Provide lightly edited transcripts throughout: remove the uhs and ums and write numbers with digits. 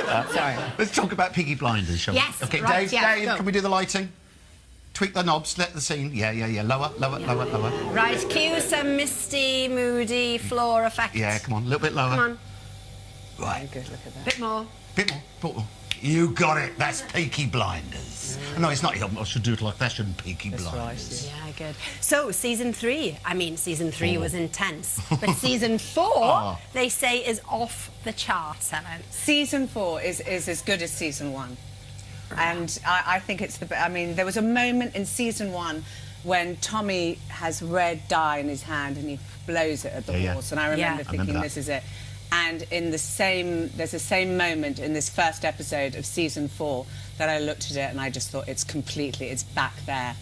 Sorry. Let's talk about Peaky Blinders, shall we? Yes, OK, right, Dave, yeah, Dave, go. can we do the lighting? Tweak the knobs, let the scene. Yeah. Lower. Right, cue some misty, moody floor effect. Yeah, come on, a little bit lower. Come on. Right. Good, look at that. Bit more. Bit more. You got it. That's Peaky Blinders. No, it's not. I should do it like that, shouldn't Peaky Blinders? Yeah, good. So, season 3. I mean, season 3 was intense. But season 4, they say, is off the charts, Helen. Season 4 is as good as season 1. And I think it's the... I mean, there was a moment in season 1 when Tommy has red dye in his hand and he blows it at the horse. And I remember thinking, this is it. And in the same... There's the same moment in this first episode of season 4 that I looked at it and I just thought, it's back there.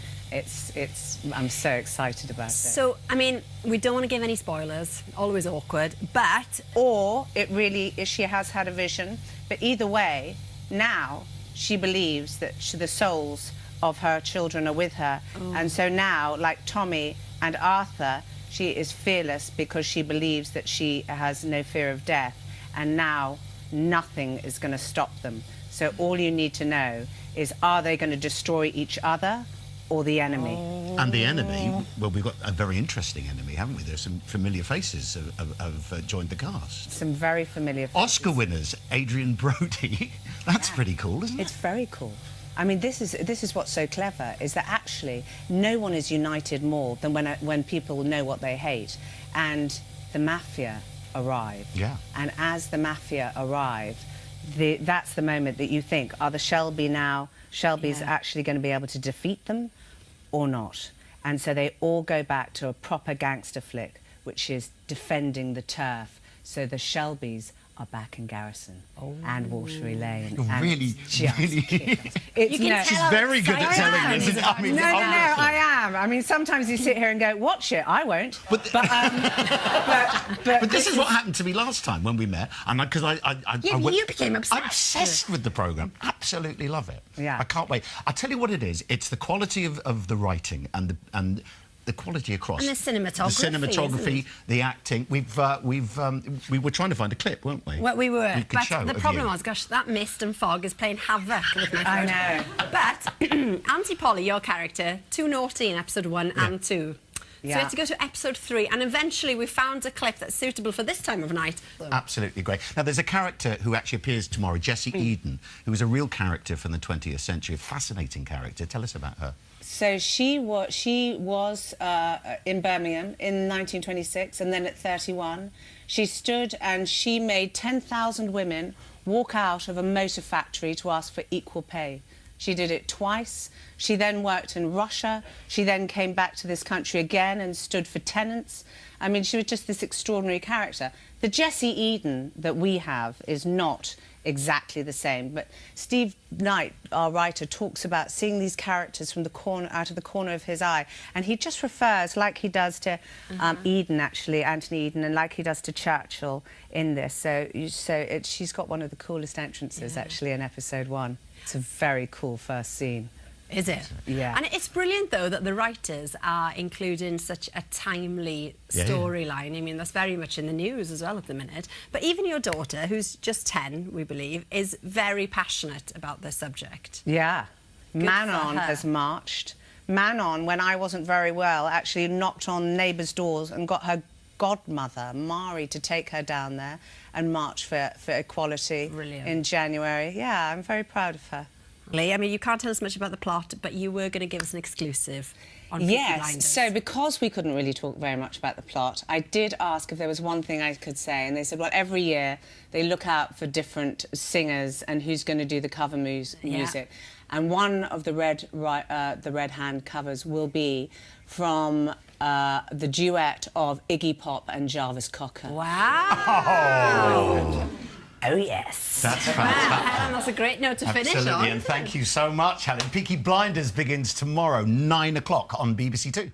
I'm so excited about it. So, I mean, we don't want to give any spoilers. Always awkward. But... Or it really... She has had a vision. But either way, now... she believes that the souls of her children are with her. And so now, like Tommy and Arthur, she is fearless because she believes that she has no fear of death. And now, nothing is going to stop them. So all you need to know is, are they going to destroy each other or the enemy? And the enemy, well, we've got a very interesting enemy, haven't we? There's some familiar faces have joined the cast. Some very familiar faces. Oscar winners, Adrian Brody. That's pretty cool, isn't it? It's very cool. I mean, this is what's so clever, is that actually no one is united more than when people know what they hate. And the mafia arrive. Yeah. And as the mafia arrive, that's the moment that you think, are the Shelbys actually going to be able to defeat them or not? And so they all go back to a proper gangster flick, which is defending the turf. So the Shelbys are back in Garrison and Watery Lane. Really? She's very good at telling this. I mean, no, I am. I mean, sometimes you sit here and go, watch it. I won't. But this is what happened to me last time when we met. And because you became obsessed. I'm obsessed with the programme. Absolutely love it. Yeah. I can't wait. I'll tell you what it is. It's the quality of the writing and the quality across. And the cinematography. The cinematography, the acting. We were trying to find a clip, weren't we? Well, we were. But the problem you. was, gosh, that mist and fog is playing havoc with my I know. But Auntie Polly, your character, too naughty in episode 1 and 2. So we had to go to episode 3, and eventually we found a clip that's suitable for this time of night. Absolutely great. Now, there's a character who actually appears tomorrow, Jessie Eden, who is a real character from the 20th century, a fascinating character. Tell us about her. So she was in Birmingham in 1926, and then at 31, she stood and she made 10,000 women walk out of a motor factory to ask for equal pay. She did it twice. She then worked in Russia. She then came back to this country again and stood for tenants. I mean, she was just this extraordinary character. The Jessie Eden that we have is not exactly the same, but Steve Knight, our writer, talks about seeing these characters from the corner, out of the corner of his eye, and he just refers, like he does to Eden, actually, Anthony Eden, and like he does to Churchill in this. So she's got one of the coolest entrances, actually, in episode 1. It's a very cool first scene. Is it? Yeah. And it's brilliant, though, that the writers are including such a timely storyline. I mean, that's very much in the news as well at the minute. But even your daughter, who's just 10, we believe, is very passionate about this subject. Yeah. Manon has marched. Manon, when I wasn't very well, actually knocked on neighbours' doors and got her godmother, Mari, to take her down there and march for equality in January. Yeah, I'm very proud of her. I mean, you can't tell us much about the plot, but you were going to give us an exclusive on Peaky Blinders. Yes, so because we couldn't really talk very much about the plot, I did ask if there was one thing I could say, and they said, well, every year they look out for different singers and who's going to do the cover music. And one of the Red Hand covers will be from the duet of Iggy Pop and Jarvis Cocker. Wow! Oh, yes. That's fantastic. Helen, that's a great note to finish on. Absolutely, and thank you so much, Helen. Peaky Blinders begins tomorrow, 9 o'clock on BBC Two.